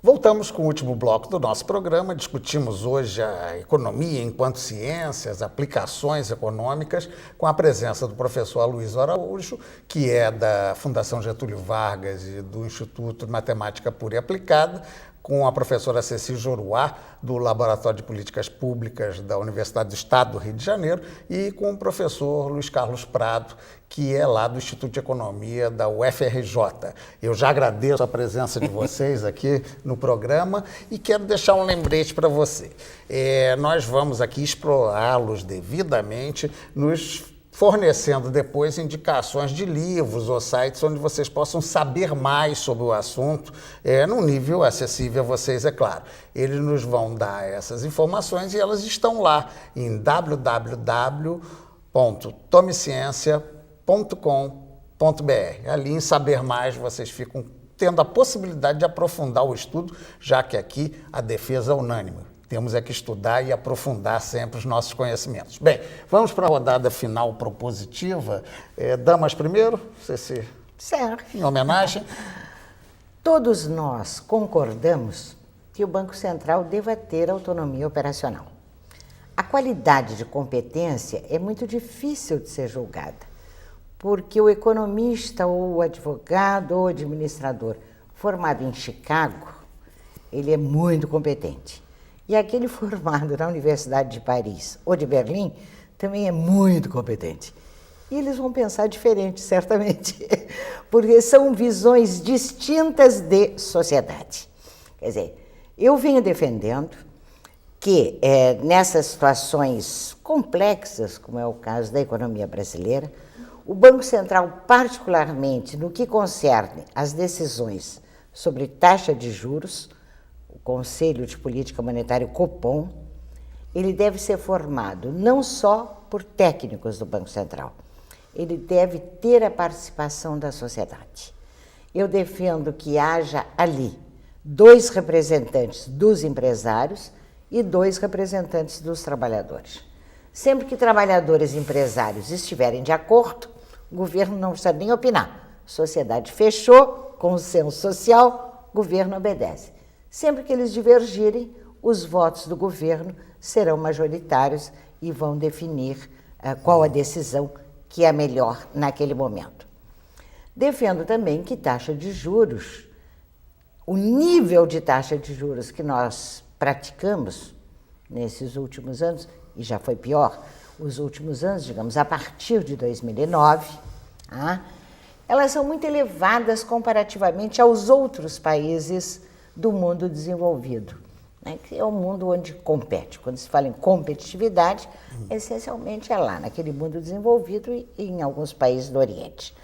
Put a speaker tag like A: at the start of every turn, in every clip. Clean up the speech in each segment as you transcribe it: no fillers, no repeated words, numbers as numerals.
A: Voltamos com o último bloco do nosso programa. Discutimos hoje a economia enquanto ciências, aplicações econômicas, com a presença do professor Aloysio Araújo, que é da Fundação Getúlio Vargas e do Instituto de Matemática Pura e Aplicada, com a professora Ceci Joruá, do Laboratório de Políticas Públicas da Universidade do Estado do Rio de Janeiro, e com o professor Luiz Carlos Prado, que é lá do Instituto de Economia da UFRJ. Eu já agradeço a presença de vocês aqui no programa e quero deixar um lembrete para você. Nós vamos aqui explorá-los devidamente, nos fornecendo depois indicações de livros ou sites onde vocês possam saber mais sobre o assunto, num nível acessível a vocês, é claro. Eles nos vão dar essas informações e elas estão lá em www.tomeciencia.com.br. Ali em Saber Mais vocês ficam tendo a possibilidade de aprofundar o estudo, já que aqui a defesa é unânime. Temos que estudar e aprofundar sempre os nossos conhecimentos. Bem, vamos para a rodada final propositiva. Damas primeiro, Ceci.
B: Certo.
A: Em homenagem.
B: Todos nós concordamos que o Banco Central deva ter autonomia operacional. A qualidade de competência é muito difícil de ser julgada, porque o economista ou o advogado ou administrador formado em Chicago, ele é muito competente. E aquele formado na Universidade de Paris ou de Berlim também é muito competente. E eles vão pensar diferente, certamente, porque são visões distintas de sociedade. Quer dizer, eu venho defendendo que nessas situações complexas, como é o caso da economia brasileira, o Banco Central, particularmente no que concerne às decisões sobre taxa de juros, o Conselho de Política Monetária, o Copom, ele deve ser formado não só por técnicos do Banco Central, ele deve ter a participação da sociedade. Eu defendo que haja ali 2 representantes dos empresários e 2 representantes dos trabalhadores. Sempre que trabalhadores e empresários estiverem de acordo, o governo não precisa nem opinar. A sociedade fechou, consenso social, o governo obedece. Sempre que eles divergirem, os votos do governo serão majoritários e vão definir qual a decisão que é a melhor naquele momento. Defendo também que taxa de juros, o nível de taxa de juros que nós praticamos nesses últimos anos, e já foi pior, os últimos anos, digamos, a partir de 2009, elas são muito elevadas comparativamente aos outros países do mundo desenvolvido, né, que é o mundo onde compete. Quando se fala em competitividade, essencialmente é lá, naquele mundo desenvolvido e em alguns países do Oriente.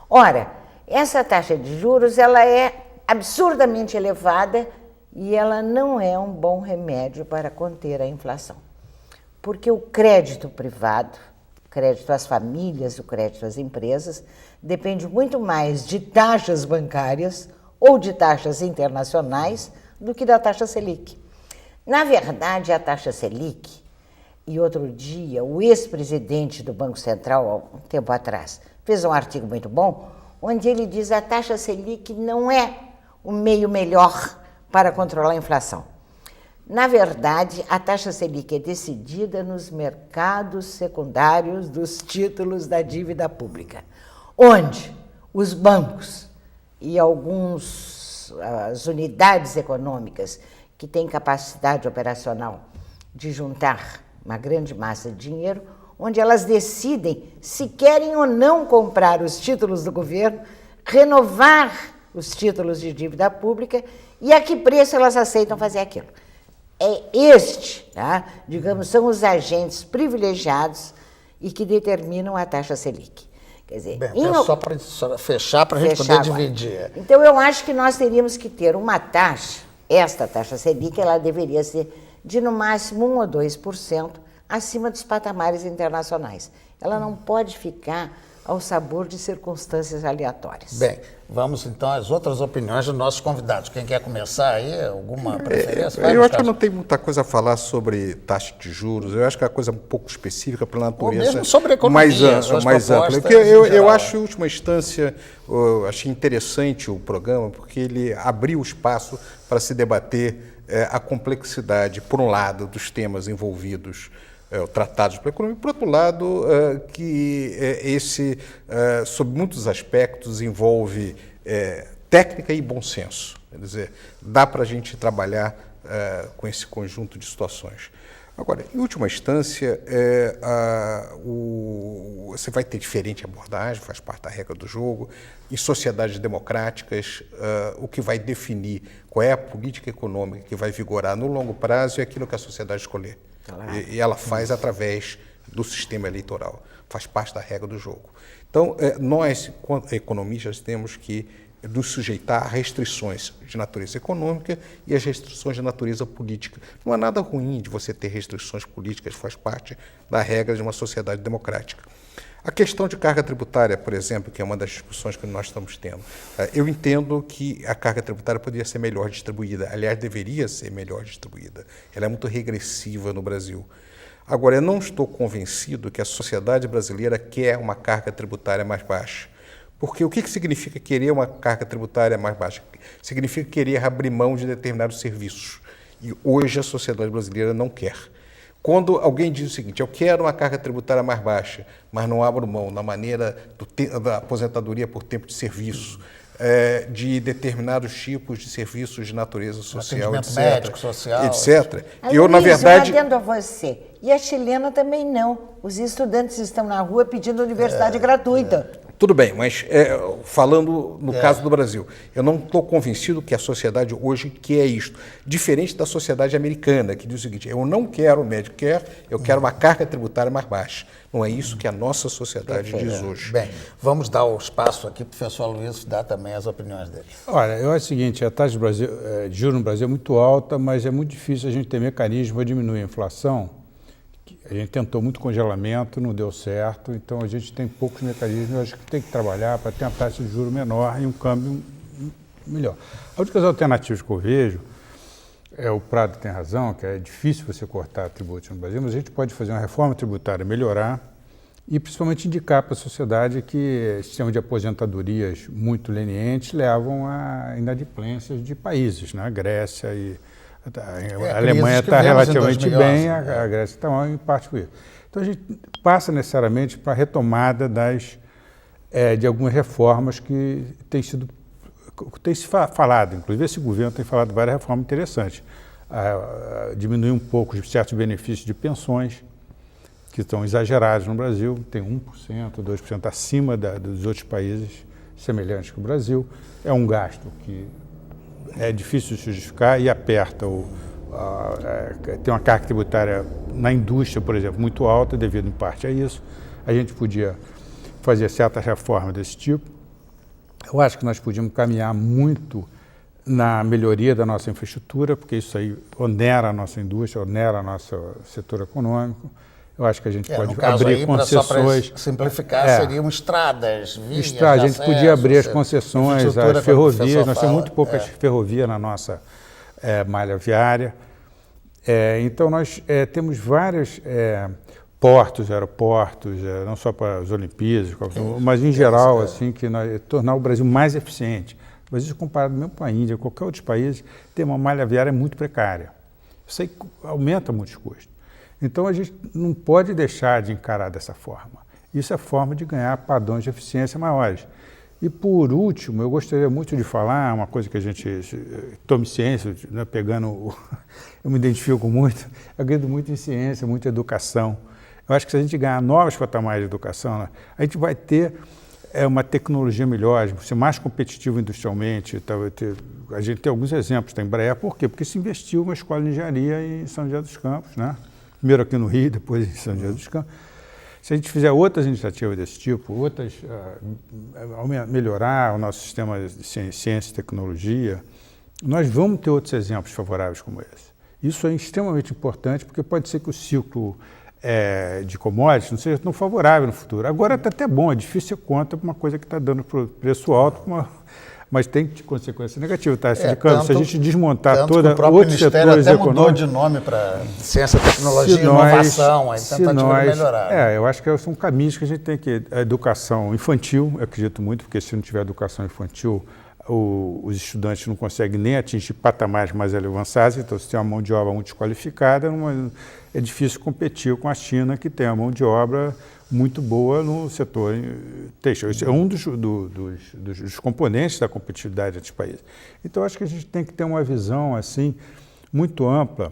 B: Ora, essa taxa de juros ela é absurdamente elevada e ela não é um bom remédio para conter a inflação. Porque o crédito privado, o crédito às famílias, o crédito às empresas, depende muito mais de taxas bancárias ou de taxas internacionais, do que da taxa Selic. Na verdade, a taxa Selic, e outro dia o ex-presidente do Banco Central, há um tempo atrás, fez um artigo muito bom, onde ele diz que a taxa Selic não é o meio melhor para controlar a inflação. Na verdade, a taxa Selic é decidida nos mercados secundários dos títulos da dívida pública, onde os bancos e as unidades econômicas que têm capacidade operacional de juntar uma grande massa de dinheiro, onde elas decidem se querem ou não comprar os títulos do governo, renovar os títulos de dívida pública e a que preço elas aceitam fazer aquilo. Digamos, são os agentes privilegiados e que determinam a taxa Selic. Quer dizer,
A: só para fechar, para a gente poder dividir.
B: Então, eu acho que nós teríamos que ter uma taxa, esta taxa Selic, ela deveria ser de no máximo 1 ou 2% acima dos patamares internacionais. Ela não pode ficar ao sabor de circunstâncias aleatórias.
A: Bem, vamos então às outras opiniões dos nossos convidados. Quem quer começar aí? Alguma preferência?
C: Eu acho que eu não tenho muita coisa a falar sobre taxa de juros. Eu acho que é uma coisa um pouco específica para a natureza.
A: Ou mesmo sobre a economia,
C: mais ampla. Porque eu acho, em última instância, achei interessante o programa, porque ele abriu espaço para se debater a complexidade, por um lado, dos temas envolvidos tratados pela economia, por outro lado, que sob muitos aspectos, envolve técnica e bom senso. Quer dizer, dá para a gente trabalhar com esse conjunto de situações. Agora, em última instância, você vai ter diferente abordagem, faz parte da regra do jogo. Em sociedades democráticas, o que vai definir qual é a política econômica que vai vigorar no longo prazo é aquilo que a sociedade escolher. Claro. E ela faz através do sistema eleitoral, faz parte da regra do jogo. Então, nós, economistas, temos que nos sujeitar a restrições de natureza econômica e as restrições de natureza política. Não há nada ruim de você ter restrições políticas, faz parte da regra de uma sociedade democrática. A questão de carga tributária, por exemplo, que é uma das discussões que nós estamos tendo, eu entendo que a carga tributária poderia ser melhor distribuída, aliás, deveria ser melhor distribuída. Ela é muito regressiva no Brasil. Agora, eu não estou convencido que a sociedade brasileira quer uma carga tributária mais baixa. Porque o que significa querer uma carga tributária mais baixa? Significa querer abrir mão de determinados serviços. E hoje a sociedade brasileira não quer. Quando alguém diz o seguinte, eu quero uma carga tributária mais baixa, mas não abro mão na maneira da aposentadoria por tempo de serviço, de determinados tipos de serviços de natureza social, etc.
A: Médico, social,
C: etc.
B: Eu, na verdade, eu adendo a você. E a chilena também não. Os estudantes estão na rua pedindo universidade gratuita.
C: Tudo bem, mas falando no caso do Brasil, eu não estou convencido que a sociedade hoje quer isto. Diferente da sociedade americana, que diz o seguinte, eu não quero o Medicare, eu quero uma carga tributária mais baixa. Não é isso que a nossa sociedade diz hoje.
A: Bem, vamos dar o espaço aqui para o professor Luiz dar também as opiniões dele.
D: Olha, eu acho o seguinte, a taxa de juros no Brasil é muito alta, mas é muito difícil a gente ter mecanismo para diminuir a inflação. A gente tentou muito congelamento, não deu certo, então a gente tem poucos mecanismos, eu acho que tem que trabalhar para ter uma taxa de juros menor e um câmbio melhor. As únicas alternativas que eu vejo, o Prado tem razão, que é difícil você cortar tributos no Brasil, mas a gente pode fazer uma reforma tributária, melhorar e principalmente indicar para a sociedade que sistemas de aposentadorias muito lenientes levam a inadimplências de países, né? Grécia e... A Alemanha está relativamente bem, a Grécia está mal, em parte por isso. Então, a gente passa necessariamente para a retomada de algumas reformas que tem se falado, inclusive esse governo tem falado várias reformas interessantes. Diminuir um pouco os certos benefícios de pensões, que estão exagerados no Brasil, tem 1%, 2% acima dos outros países semelhantes que o Brasil. É um gasto que é difícil de justificar e aperta. Tem uma carga tributária na indústria, por exemplo, muito alta, devido em parte a isso. A gente podia fazer certas reformas desse tipo. Eu acho que nós podíamos caminhar muito na melhoria da nossa infraestrutura, porque isso aí onera a nossa indústria, onera o nosso setor econômico. Eu acho que a gente pode abrir aí, concessões.
A: Para simplificar, seriam estradas, vias.
D: A gente podia abrir as concessões, as ferrovias. Nós temos muito poucas ferrovias na nossa malha viária. Então, nós temos vários portos, aeroportos, não só para as Olimpíadas, mas em geral, assim, que tornar o Brasil mais eficiente. Mas isso comparado mesmo com a Índia, qualquer outro país, tem uma malha viária muito precária. Isso aí aumenta muitos custos. Então, a gente não pode deixar de encarar dessa forma. Isso é forma de ganhar padrões de eficiência maiores. E, por último, eu gostaria muito de falar uma coisa que a gente tome ciência, né, eu me identifico muito, eu acredito muito em ciência, muita educação. Eu acho que se a gente ganhar novos patamares de educação, né, a gente vai ter uma tecnologia melhor, ser mais competitivo industrialmente. A gente tem alguns exemplos da Embraer. Por quê? Porque se investiu uma escola de engenharia em São José dos Campos, né? Primeiro aqui no Rio, depois em São José dos Campos. Se a gente fizer outras iniciativas desse tipo, melhorar o nosso sistema de ciência e tecnologia, nós vamos ter outros exemplos favoráveis como esse. Isso é extremamente importante, porque pode ser que o ciclo de commodities não seja tão favorável no futuro. Agora está até bom, é difícil ser conta para uma coisa que está dando preço alto, mas tem consequência negativa. Taxa de câmbio, se a gente desmontar toda outros setores
A: até
D: econômicos...
A: mudou de nome para ciência, tecnologia e inovação, aí tentativa de melhorar.
D: Eu acho que são caminhos que a gente tem que... A educação infantil, eu acredito muito, porque se não tiver educação infantil, os estudantes não conseguem nem atingir patamares mais avançados, então se tem uma mão de obra muito desqualificada, é difícil competir com a China, que tem a mão de obra muito boa no setor têxtil. Esse é um dos componentes da competitividade desses países. Então, acho que a gente tem que ter uma visão assim muito ampla,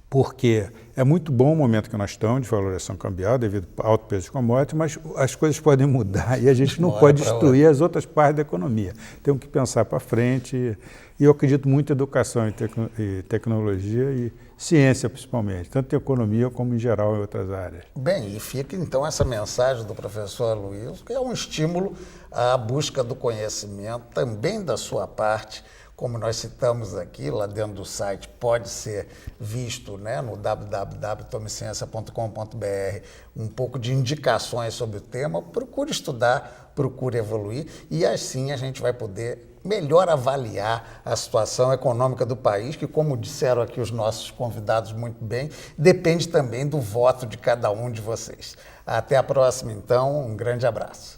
D: porque é muito bom o momento que nós estamos de valorização cambial devido ao alto preço de commodities, mas as coisas podem mudar e a gente não pode destruir as outras partes da economia. Temos que pensar para frente e eu acredito muito em educação e tecnologia e ciência principalmente, tanto em economia como em geral em outras áreas.
A: Bem, e fica então essa mensagem do professor Aloysio, que é um estímulo à busca do conhecimento, também da sua parte, como nós citamos aqui, lá dentro do site, pode ser visto, né, no www.tomeciencia.com.br, um pouco de indicações sobre o tema. Procure estudar, procure evoluir e assim a gente vai poder melhor avaliar a situação econômica do país, que, como disseram aqui os nossos convidados muito bem, depende também do voto de cada um de vocês. Até a próxima, então. Um grande abraço.